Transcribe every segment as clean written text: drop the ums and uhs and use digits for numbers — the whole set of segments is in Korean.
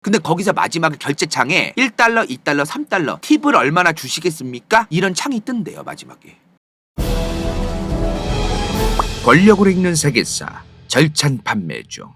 근데 거기서 마지막에 결제창에 1달러, 2달러, 3달러 팁을 얼마나 주시겠습니까? 이런 창이 뜬대요 마지막에. 권력으로 읽는 세계사 절찬 판매 중.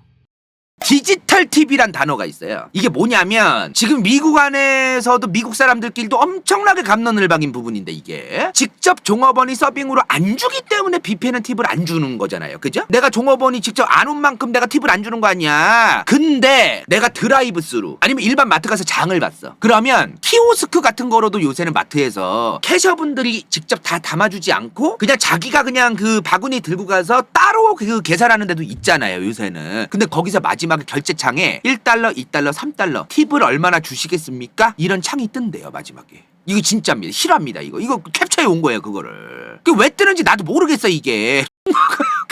디지털 팁이란 단어가 있어요. 이게 뭐냐면 지금 미국 안에서도 미국 사람들끼리도 엄청나게 갑론을박인 부분인데, 이게 직접 종업원이 서빙으로 안 주기 때문에 뷔페는 팁을 안 주는 거잖아요. 그죠? 내가 종업원이 직접 안 온 만큼 내가 팁을 안 주는 거 아니야. 근데 내가 드라이브 스루 아니면 일반 마트 가서 장을 봤어. 그러면 키오스크 같은 거로도 요새는 마트에서 캐셔분들이 직접 다 담아주지 않고 그냥 자기가 그냥 그 바구니 들고 가서 따로 그 계산하는 데도 있잖아요 요새는. 근데 거기서 마지막에 결제창에 1달러, 2달러, 3달러 팁을 얼마나 주시겠습니까? 이런 창이 뜬대요 마지막에. 이거 진짜입니다. 실화입니다. 이거 캡처해 온 거예요 그거를. 그게 왜 뜨는지 나도 모르겠어 이게.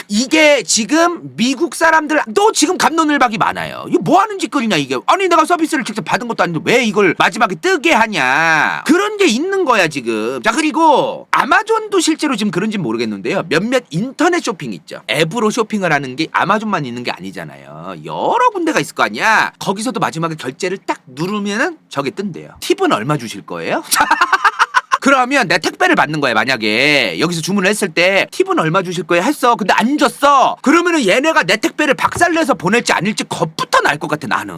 이게 지금 미국 사람들도 지금 갑론을박이 많아요. 이거 뭐 하는 짓거리냐 이게. 아니 내가 서비스를 직접 받은 것도 아닌데 왜 이걸 마지막에 뜨게 하냐. 그런 게 있는 거야 지금. 자, 그리고 아마존도 실제로 지금 그런지 모르겠는데요. 몇몇 인터넷 쇼핑 있죠. 앱으로 쇼핑을 하는 게 아마존만 있는 게 아니잖아요. 여러 군데가 있을 거 아니야. 거기서도 마지막에 결제를 딱 누르면은 저게 뜬대요. 팁은 얼마 주실 거예요? 그러면 내 택배를 받는 거야. 만약에 여기서 주문을 했을 때 팁은 얼마 주실 거예요 했어. 근데 안 줬어. 그러면은 얘네가 내 택배를 박살내서 보낼지 아닐지 겁부터 날 것 같아 나는.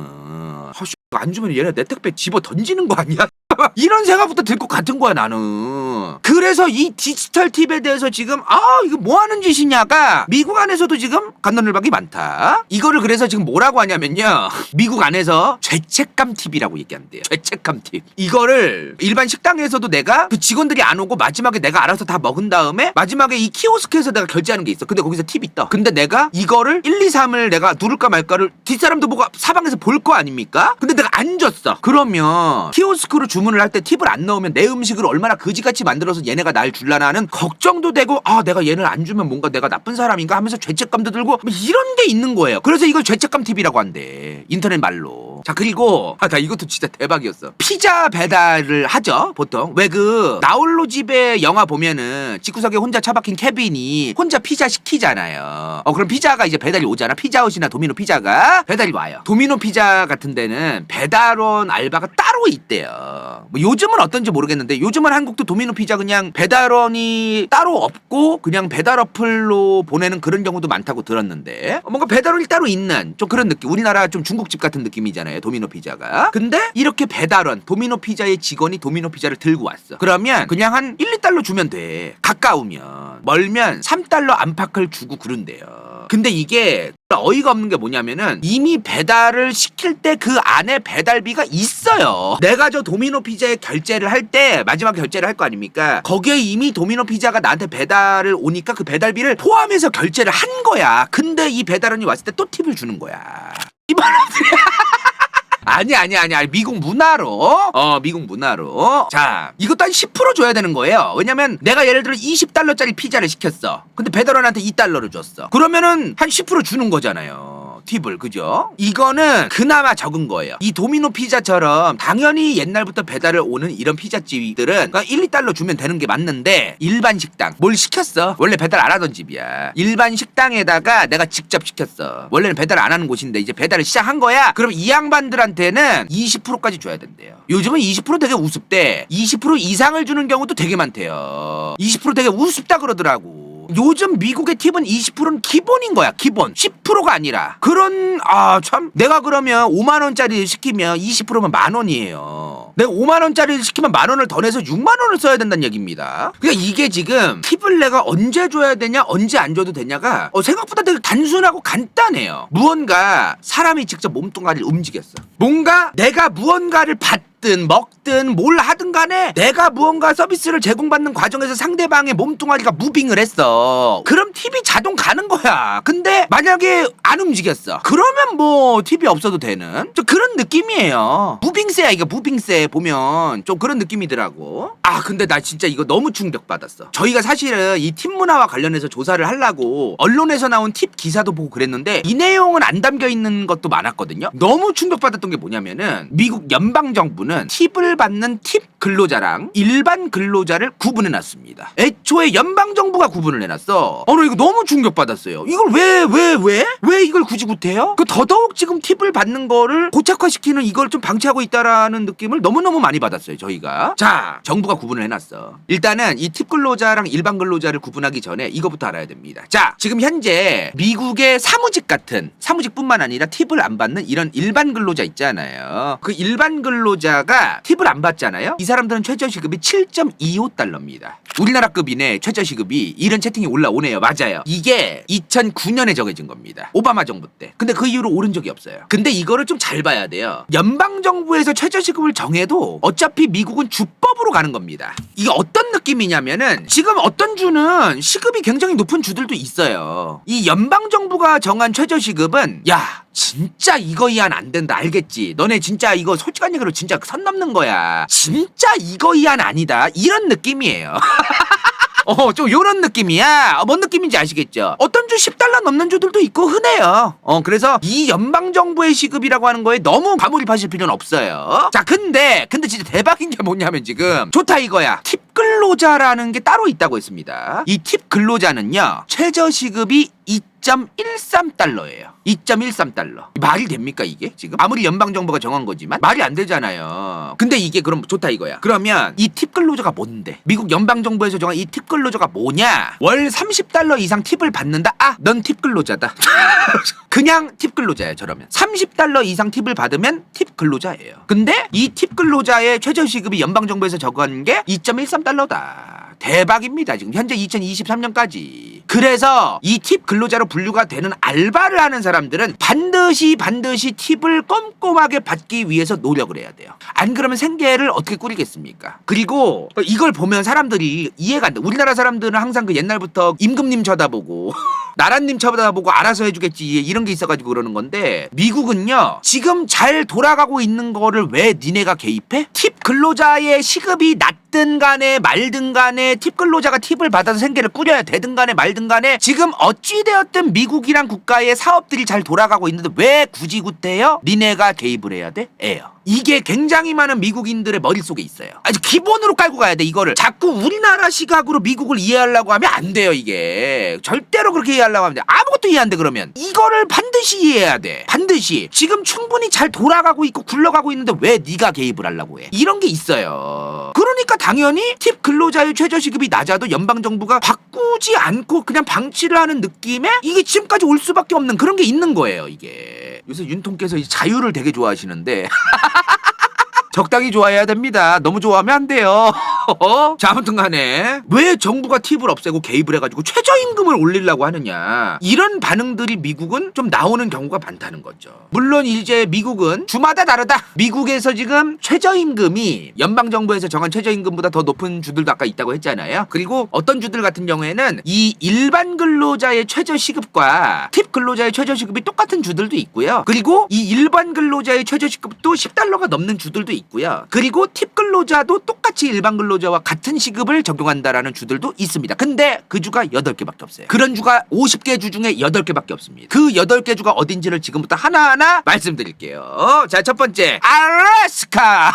안 주면 얘네 내 택배 집어 던지는 거 아니야? 이런 생각부터 들 것 같은 거야 나는. 그래서 이 디지털 팁에 대해서 지금 이거 뭐 하는 짓이냐가 미국 안에서도 지금 갑론을박이 많다. 이거를 그래서 지금 뭐라고 하냐면요, 미국 안에서 죄책감 팁이라고 얘기한대요. 죄책감 팁. 이거를 일반 식당에서도 내가 그 직원들이 안 오고 마지막에 내가 알아서 다 먹은 다음에 마지막에 이 키오스크에서 내가 결제하는 게 있어. 근데 거기서 팁이 떠. 근데 내가 이거를 1, 2, 3을 내가 누를까 말까를 뒷사람도 뭐가 사방에서 볼 거 아닙니까? 근데 내가 안 줬어. 그러면 키오스크로 주문을 할 때 팁을 안 넣으면 내 음식을 얼마나 그지같이 만들어서 얘네가 날 줄라나 하는 걱정도 되고, 내가 얘를 안 주면 뭔가 내가 나쁜 사람인가 하면서 죄책감도 들고 이런 게 있는 거예요. 그래서 이걸 죄책감 팁이라고 한대 인터넷 말로. 자, 그리고 나 이것도 진짜 대박이었어. 피자 배달을 하죠 보통. 왜 그 나홀로 집에 영화 보면은 집구석에 혼자 처박힌 케빈이 혼자 피자 시키잖아요. 그럼 피자가 이제 배달이 오잖아. 피자헛이나 도미노 피자가 배달이 와요. 도미노 피자 같은 데는 배달원 알바가 따로 있대요. 뭐 요즘은 어떤지 모르겠는데 요즘은 한국도 도미노 피자 그냥 배달원이 따로 없고 그냥 배달 어플로 보내는 그런 경우도 많다고 들었는데, 뭔가 배달원이 따로 있는 좀 그런 느낌. 우리나라 좀 중국집 같은 느낌이잖아요 도미노 피자가. 근데 이렇게 배달원 도미노 피자의 직원이 도미노 피자를 들고 왔어. 그러면 그냥 한 1, 2달러 주면 돼. 가까우면. 멀면 3달러 안팎을 주고 그런대요. 근데 이게 어이가 없는 게 뭐냐면은 이미 배달을 시킬 때 그 안에 배달비가 있어요. 내가 저 도미노 피자에 결제를 할 때 마지막 결제를 할 거 아닙니까? 거기에 이미 도미노 피자가 나한테 배달을 오니까 그 배달비를 포함해서 결제를 한 거야. 근데 이 배달원이 왔을 때 또 팁을 주는 거야. 이 사람들이 아니 미국 문화로. 미국 문화로. 자, 이것도 한 10% 줘야 되는 거예요. 왜냐면 내가 예를 들어 20달러짜리 피자를 시켰어. 근데 배달원한테 2달러를 줬어. 그러면은 한 10% 주는 거잖아요 팁을. 그죠? 이거는 그나마 적은 거예요. 이 도미노 피자처럼 당연히 옛날부터 배달을 오는 이런 피자집들은 1, 2달러 주면 되는 게 맞는데, 일반 식당 뭘 시켰어. 원래 배달 안 하던 집이야. 일반 식당에다가 내가 직접 시켰어. 원래는 배달 안 하는 곳인데 이제 배달을 시작한 거야. 그럼 이 양반들한테는 20%까지 줘야 된대요. 요즘은 20% 되게 우습대. 20% 이상을 주는 경우도 되게 많대요. 20% 되게 우습다 그러더라고. 요즘 미국의 팁은 20%는 기본인 거야. 기본. 10%가 아니라. 그런 참, 내가 그러면 5만원짜리 시키면 20%면 만원이에요. 내가 5만원짜리를 시키면 만원을 더 내서 6만원을 써야 된다는 얘기입니다. 그러니까 이게 지금 팁을 내가 언제 줘야 되냐 언제 안 줘도 되냐가 생각보다 되게 단순하고 간단해요. 무언가 사람이 직접 몸뚱아리를 움직였어. 뭔가 내가 무언가를 받든 먹든 뭘 하든 간에 내가 무언가 서비스를 제공받는 과정에서 상대방의 몸뚱아리가 무빙을 했어. 그럼 팁이 자동 가는 거야. 근데 만약에 안 움직였어. 그러면 뭐 팁이 없어도 되는 좀 그런 느낌이에요. 무빙세야 이거. 무빙세 보면 좀 그런 느낌이더라고. 근데 나 진짜 이거 너무 충격받았어. 저희가 사실은 이 팁 문화와 관련해서 조사를 하려고 언론에서 나온 팁 기사도 보고 그랬는데 이 내용은 안 담겨 있는 것도 많았거든요. 너무 충격받았던 게 뭐냐면은 미국 연방정부는 팁을 받는 팁 근로자랑 일반 근로자를 구분해놨습니다. 애초에 연방정부가 구분을 해놨어. 나 이거 너무 충격받았어요. 이걸 왜 이걸 굳이 구태요? 그 더더욱 지금 팁을 받는 거를 고착화시키는 이걸 좀 방치하고 있다라는 느낌을 너무너무 많이 받았어요, 저희가. 자, 정부가 구분을 해놨어. 일단은 이 팁 근로자랑 일반 근로자를 구분하기 전에 이거부터 알아야 됩니다. 자, 지금 현재 미국의 사무직뿐만 아니라 팁을 안 받는 이런 일반 근로자 있잖아요. 그 일반 근로자가 팁을 안 받잖아요. 이 사람들은 최저시급이 7.25달러입니다. 우리나라급이네. 최저시급이 이런 채팅이 올라오네요. 맞아요. 이게 2009년에 정해진 겁니다. 오바마 정부 때. 근데 그 이후로 오른 적이 없어요. 근데 이거를 좀 잘 봐야 돼요. 연방정부에서 최저시급을 정해도 어차피 미국은 주법으로 가는 겁니다. 이게 어떤 느낌이냐면은 지금 어떤 주는 시급이 굉장히 높은 주들도 있어요. 이 연방정부가 정한 최저시급은 야 진짜 이거 이한 안 된다 알겠지? 너네 진짜 이거 솔직한 얘기로 진짜 선 넘는 거야. 진짜 이거 이한 아니다. 이런 느낌이에요. 좀 요런 느낌이야. 뭔 느낌인지 아시겠죠? 어떤 주 10달러 넘는 주들도 있고 흔해요. 그래서 이 연방정부의 시급이라고 하는 거에 너무 과몰입하실 필요는 없어요. 자, 근데 진짜 대박인 게 뭐냐면 지금 좋다 이거야. 팁 근로자라는 게 따로 있다고 했습니다. 이 팁 근로자는요, 최저시급이 2.13달러예요. 2.13달러. 말이 됩니까 이게 지금? 아무리 연방정부가 정한 거지만 말이 안 되잖아요. 근데 이게 그럼 좋다 이거야. 그러면 이 팁 근로자가 뭔데? 미국 연방정부에서 정한 이 팁 근로자가 뭐냐? 월 30달러 이상 팁을 받는다? 아, 넌 팁 근로자다. 그냥 팁 근로자야 저러면. 30달러 이상 팁을 받으면 팁 근로자예요. 근데 이 팁 근로자의 최저시급이 연방정부에서 정한 게 2.13달러다. 대박입니다. 지금 현재 2023년까지. 그래서 이 팁 근로자로 분류가 되는 알바를 하는 사람들은 반드시 팁을 꼼꼼하게 받기 위해서 노력을 해야 돼요. 안 그러면 생계를 어떻게 꾸리겠습니까? 그리고 이걸 보면 사람들이 이해가 안 돼. 우리나라 사람들은 항상 그 옛날부터 임금님 쳐다보고 나라님 쳐다보고 알아서 해주겠지 이런 게 있어가지고 그러는 건데, 미국은요 지금 잘 돌아가고 있는 거를 왜 니네가 개입해? 팁 근로자의 시급이 낮든 간에 말든 간에 팁 근로자가 팁을 받아서 생계를 꾸려야 되든 간에 말든 간에 지금 어찌되었든 미국이란 국가의 사업들이 잘 돌아가고 있는데 왜 굳이 구태요? 니네가 개입을 해야 돼? 에요. 이게 굉장히 많은 미국인들의 머릿속에 있어요. 아주 기본으로 깔고 가야 돼. 이거를 자꾸 우리나라 시각으로 미국을 이해하려고 하면 안 돼요. 이게 절대로 그렇게 이해하려고 하면 돼. 아무것도 이해 안 돼. 그러면 이거를 반드시 이해해야 돼. 반드시. 지금 충분히 잘 돌아가고 있고 굴러가고 있는데 왜 네가 개입을 하려고 해? 이런 게 있어요. 그러니까 당연히 팁 근로자의 최저시급이 낮아도 연방정부가 바꾸지 않고 그냥 방치를 하는 느낌에 이게 지금까지 올 수밖에 없는 그런 게 있는 거예요. 이게 요새 윤통께서 자유를 되게 좋아하시는데 적당히 좋아해야 됩니다. 너무 좋아하면 안 돼요. 자, 아무튼 간에 왜 정부가 팁을 없애고 개입을 해가지고 최저임금을 올리려고 하느냐, 이런 반응들이 미국은 좀 나오는 경우가 많다는 거죠. 물론 이제 미국은 주마다 다르다. 미국에서 지금 최저임금이 연방정부에서 정한 최저임금보다 더 높은 주들도 아까 있다고 했잖아요. 그리고 어떤 주들 같은 경우에는 이 일반 근로자의 최저시급과 팁 근로자의 최저시급이 똑같은 주들도 있고요. 그리고 이 일반 근로자의 최저시급도 10달러가 넘는 주들도 있고요. 그리고 팁 근로자도 똑같이 일반 근로자와 같은 시급을 적용한다라는 주들도 있습니다. 근데 그 주가 8개밖에 없어요. 그런 주가 50개 주 중에 8개밖에 없습니다. 그 8개 주가 어딘지를 지금부터 하나하나 말씀드릴게요. 자, 첫 번째 알래스카,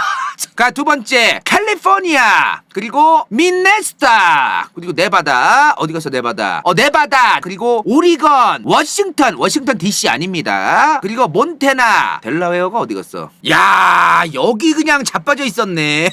두 번째 캘리포니아, 그리고 미네소타, 그리고 네바다. 어디 갔어 네바다? 네바다. 그리고 오리건, 워싱턴 DC 아닙니다. 그리고 몬태나, 델라웨어가 어디 갔어? 야, 여기 그냥 자빠져 있었네.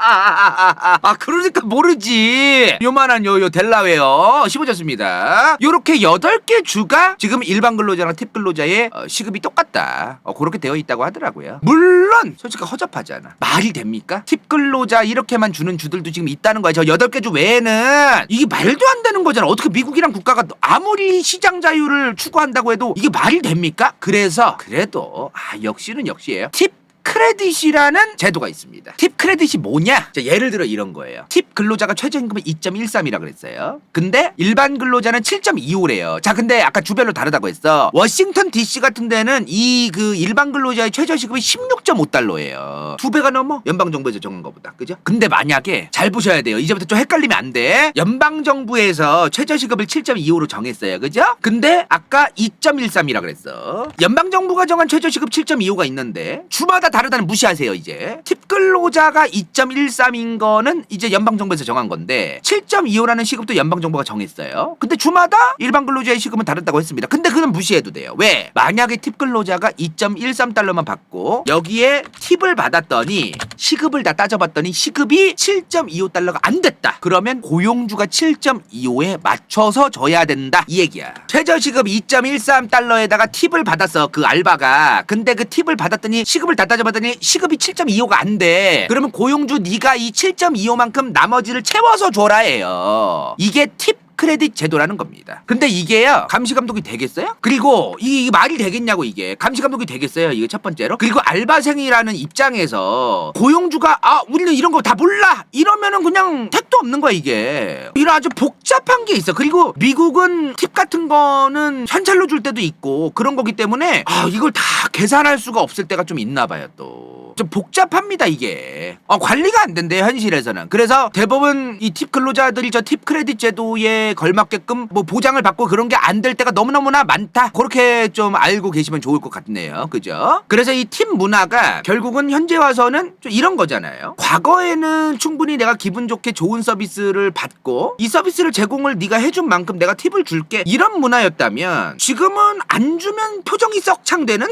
아, 그러니까 모르지. 요만한 요 델라웨어 씹어졌습니다. 요렇게 8개 주가 지금 일반 근로자랑 팁 근로자의 시급이 똑같다. 그렇게 되어 있다고 하더라고요. 물론 솔직히 허접하잖아. 말이 됩니까? 팁 근로자 이렇게만 주는 주들도 지금 있다는 거야. 저 8개 주 외에는. 이게 말도 안 되는 거잖아. 어떻게 미국이랑 국가가 아무리 시장 자유를 추구한다고 해도 이게 말이 됩니까? 그래서 그래도 역시는 역시예요. 팁 크레딧이라는 제도가 있습니다. 팁 크레딧이 뭐냐? 자, 예를 들어 이런 거예요. 팁 근로자가 최저임금이 2.13이라 그랬어요. 근데 일반 근로자는 7.25래요. 자, 근데 아까 주별로 다르다고 했어. 워싱턴 DC 같은 데는 이 그 일반 근로자의 최저시급이 16.5달러예요. 2배가 넘어. 연방정부에서 정한 거보다. 그죠? 근데 만약에 잘 보셔야 돼요. 이제부터 좀 헷갈리면 안 돼. 연방정부에서 최저시급을 7.25로 정했어요. 그죠? 근데 아까 2.13이라 그랬어. 연방정부가 정한 최저시급 7.25가 있는데 주마다 다르다는 무시하세요. 이제 팁 팁 근로자가 2.13인 거는 이제 연방정부에서 정한 건데 7.25라는 시급도 연방정부가 정했어요. 근데 주마다 일반 근로자의 시급은 다르다고 했습니다. 근데 그건 무시해도 돼요. 왜? 만약에 팁 근로자가 2.13달러만 받고 여기에 팁을 받았더니 시급을 다 따져봤더니 시급이 7.25달러가 안 됐다. 그러면 고용주가 7.25에 맞춰서 줘야 된다. 이 얘기야. 최저시급 2.13달러에다가 팁을 받았어. 그 알바가. 근데 그 팁을 받았더니 시급을 다 따져봤더니 시급이 7.25가 안 돼. 그러면 고용주 네가 이 7.25만큼 나머지를 채워서 줘라 해요. 이게 팁 크레딧 제도라는 겁니다. 근데 이게요 감시 감독이 되겠어요? 그리고 이 말이 되겠냐고. 이게 감시 감독이 되겠어요? 이게 첫 번째로. 그리고 알바생이라는 입장에서 고용주가 우리는 이런 거 다 몰라 이러면은 그냥 택도 없는 거야. 이게 이런 아주 복잡한 게 있어. 그리고 미국은 팁 같은 거는 현찰로 줄 때도 있고 그런 거기 때문에 이걸 다 계산할 수가 없을 때가 좀 있나 봐요. 또 좀 복잡합니다. 이게 관리가 안 된대요 현실에서는. 그래서 대부분 이 팁 근로자들이 저 팁 크레딧 제도에 걸맞게끔 뭐 보장을 받고 그런 게 안 될 때가 너무너무나 많다. 그렇게 좀 알고 계시면 좋을 것 같네요. 그죠? 그래서 이 팁 문화가 결국은 현재 와서는 좀 이런 거잖아요. 과거에는 충분히 내가 기분 좋게 좋은 서비스를 받고 이 서비스를 제공을 네가 해준 만큼 내가 팁을 줄게 이런 문화였다면 지금은 안 주면 표정이 썩창되는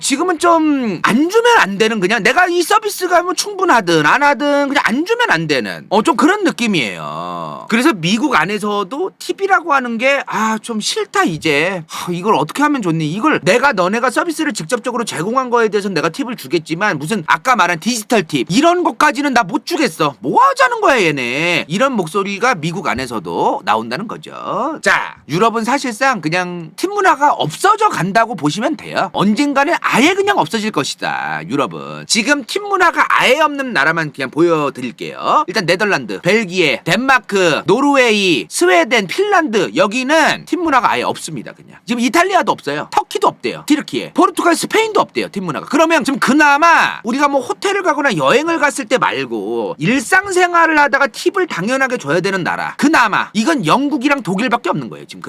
지금은 좀 안 주면 안 되는, 그냥 내가 이 서비스가 뭐 충분하든 안 하든 그냥 안 주면 안 되는 좀 그런 느낌이에요. 그래서 미국 안에서도 팁이라고 하는 게 좀 싫다 이제. 이걸 어떻게 하면 좋니? 이걸 너네가 서비스를 직접적으로 제공한 거에 대해서는 내가 팁을 주겠지만 무슨 아까 말한 디지털 팁 이런 것까지는 나 못 주겠어. 뭐 하자는 거야 얘네. 이런 목소리가 미국 안에서도 나온다는 거죠. 자, 유럽은 사실상 그냥 팁 문화가 없어져 간다고 보시면 돼요. 언젠가는 아예 그냥 없어질 것이다. 유럽은 지금 팁 문화가 아예 없는 나라만 그냥 보여드릴게요. 일단 네덜란드, 벨기에, 덴마크, 노르웨이, 스웨덴, 핀란드 여기는 팁 문화가 아예 없습니다. 그냥 지금 이탈리아도 없어요. 터키도 없대요. 티르키에, 포르투갈, 스페인도 없대요. 팁 문화가. 그러면 지금 그나마 우리가 뭐 호텔을 가거나 여행을 갔을 때 말고 일상생활을 하다가 팁을 당연하게 줘야 되는 나라, 그나마 이건 영국이랑 독일밖에 없는 거예요. 지금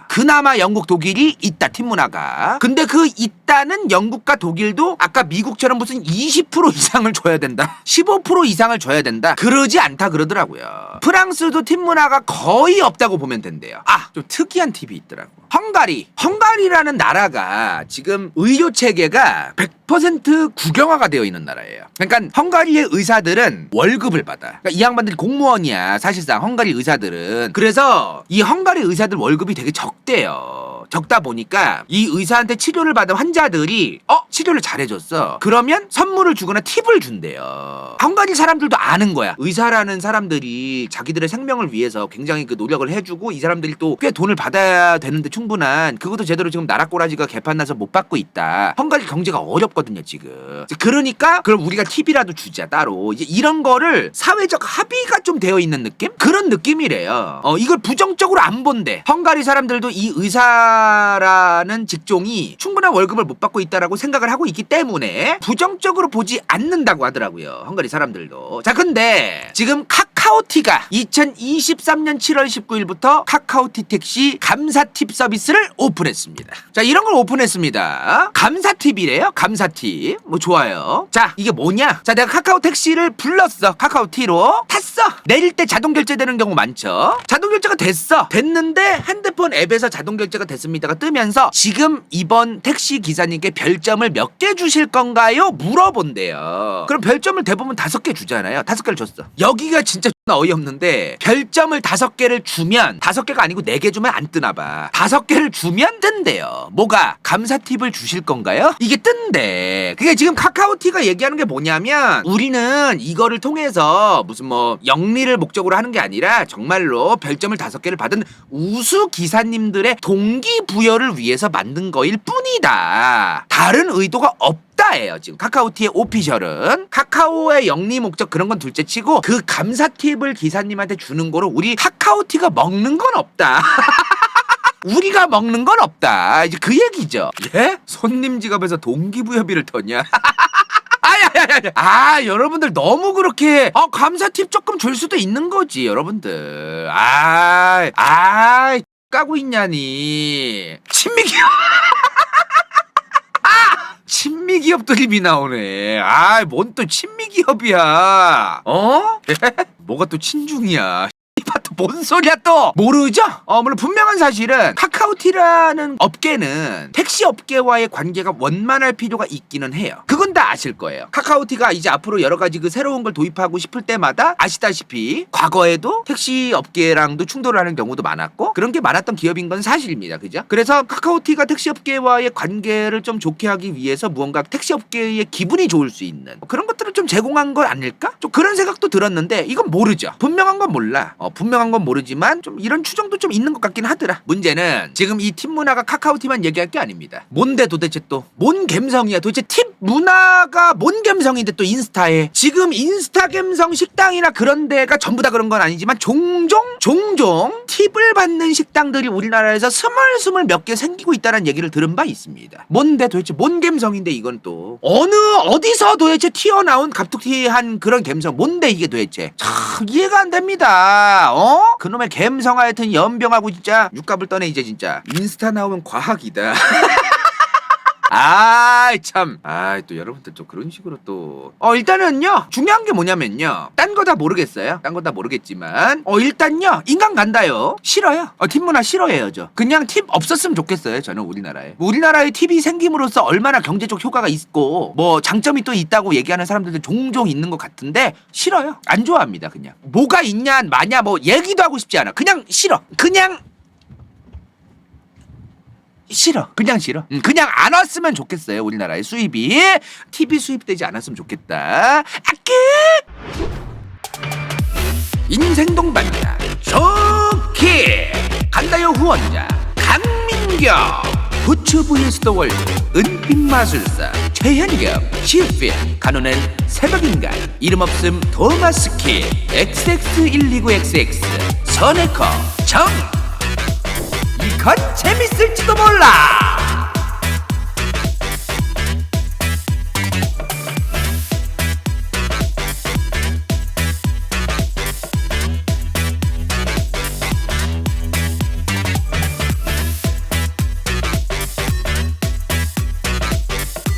그나마 영국, 독일이 있다. 팁 문화가. 근데 그 있다는 영국과 독일도 아까 미국처럼 무슨 20% 이상을 줘야 된다, 15% 이상을 줘야 된다, 그러지 않다 그러더라고요. 프랑스도 팁 문화가 거의 없다고 보면 된대요. 좀 특이한 팁이 있더라고. 헝가리라는 나라가 지금 의료 체계가 100% 국영화가 되어 있는 나라예요. 그러니까 헝가리의 의사들은 월급을 받아. 그러니까 이 양반들이 공무원이야 사실상 헝가리 의사들은. 그래서 이 헝가리 의사들 월급이 되게 적대요. 적다 보니까 이 의사한테 치료를 받은 환자들이 치료를 잘해줬어. 그러면 선물을 주거나 팁을 준대요. 헝가리 사람들도 아는 거야. 의사라는 사람들이 자기들의 생명을 위해서 굉장히 그 노력을 해주고 이 사람들이 또 꽤 돈을 받아야 되는데 충분한 그것도 제대로 지금 나라 꼬라지가 개판나서 못 받고 있다. 헝가리 경제가 어렵거든요 지금. 그러니까 그럼 우리가 팁이라도 주자 따로. 이제 이런 거를 사회적 합의가 좀 되어 있는 느낌? 그런 느낌이래요. 이걸 부정적으로 안 본대. 헝가리 사람들도 이 의사라는 직종이 충분한 월급을 못 받고 있다라고 생각을 하고 있기 때문에 부정적으로 보지 않는다고 하더라고요. 헝가리 사람들도. 자, 근데 지금 카카오티가 2023년 7월 19일부터 카카오티 택시 감사 팁 서비스를 오픈했습니다. 자, 이런 걸 오픈했습니다. 감사 팁이래요. 감사 팁. 뭐 좋아요. 자, 이게 뭐냐? 자, 내가 카카오 택시를 불렀어. 카카오티로 탔어. 내릴 때 자동 결제되는 경우 많죠. 자동 결제가 됐는데 핸드폰 앱에서 자동 결제가 됐습니다가 뜨면서 지금 이번 택시 기사님께 별점을 몇 개 주실 건가요? 물어본대요. 그럼 별점을 대부분 5개 주잖아요. 5개를 줬어. 여기가 진짜 어이없는데 별점을 5개를 주면 5개가 아니고 4개 주면 안 뜨나 봐. 5개를 주면 뜬대요. 뭐가? 감사 팁을 주실 건가요? 이게 뜬대. 그게 지금 카카오티가 얘기하는 게 뭐냐면 우리는 이거를 통해서 무슨 뭐 영리를 목적으로 하는 게 아니라 정말로 별점을 5개를 받은 우수 기사님들의 동기부여를 위해서 만든 거일 뿐이다. 다른 의도가 없다예요. 지금 카카오티의 오피셜은. 카카오의 영리 목적 그런 건 둘째치고 그 감사 팁을 기사님한테 주는 거로 우리 카카오티가 먹는 건 없다. 우리가 먹는 건 없다. 이제 그 얘기죠. 예? 손님 지갑에서 동기부여비를 터냐? 여러분들 너무 그렇게 감사 팁 조금 줄 수도 있는 거지 여러분들. 까고 있냐니. 친미기. 친미 기업 드립이 나오네. 아, 뭔 또 친미 기업이야. 어? 뭐가 또 친중이야. 또 뭔 소리야 또. 모르죠? 물론 분명한 사실은 카카오티라는 업계는 택시 업계와의 관계가 원만할 필요가 있기는 해요. 그건 다 아실 거예요. 카카오티가 이제 앞으로 여러 가지 그 새로운 걸 도입하고 싶을 때마다 아시다시피 과거에도 택시 업계랑도 충돌을 하는 경우도 많았고 그런 게 많았던 기업인 건 사실입니다. 그죠? 그래서 카카오티가 택시 업계와의 관계를 좀 좋게 하기 위해서 무언가 택시 업계의 기분이 좋을 수 있는 그런 것들을 좀 제공한 걸 아닐까? 좀 그런 생각도 들었는데 이건 모르죠. 분명한 건 몰라. 분명한 건 모르지만 좀 이런 추정도 좀 있는 것 같긴 하더라. 문제는 지금 이 팁 문화가 카카오티만 얘기할 게 아닙니다. 뭔데 도대체 또 뭔 갬성이야. 도대체 팁 문화가 뭔 갬성인데 또 인스타에 지금 인스타 갬성 식당이나 그런 데가 전부 다 그런 건 아니지만 종종 팁을 받는 식당들이 우리나라에서 스물스물 몇 개 생기고 있다는 얘기를 들은 바 있습니다. 뭔데 도대체 뭔 갬성인데 이건 또 어디서 도대체 튀어나온 갑툭튀한 그런 갬성 뭔데 이게 도대체 참 이해가 안 됩니다. 그놈의 갬성 하여튼 연병하고 진짜 육갑을 떠내 이제 진짜 인스타 나오면 과학이다. 또 여러분들 좀 그런 식으로 또 일단은요 중요한 게 뭐냐면요 딴 거 다 모르겠어요. 딴 거 다 모르겠지만 일단요 인간 간다요 싫어요. 팁 문화 싫어해요. 저 그냥 팁 없었으면 좋겠어요. 저는 우리나라에 팁이 생김으로써 얼마나 경제적 효과가 있고 뭐 장점이 또 있다고 얘기하는 사람들도 종종 있는 것 같은데 싫어요. 안 좋아합니다. 그냥 뭐가 있냐 마냐 뭐 얘기도 하고 싶지 않아. 그냥 싫어. 그냥 안 왔으면 좋겠어요. 우리나라의 수입이 TV 수입되지 않았으면 좋겠다. 인생 동반자 좋게 간다요 후원자 강민경 부츠 vs 더 월드 은빛마술사 최현경 시우필 간호는 새벽인간 이름없음 도마스키 XX129XX 선에커 정 이건 재밌을지도 몰라.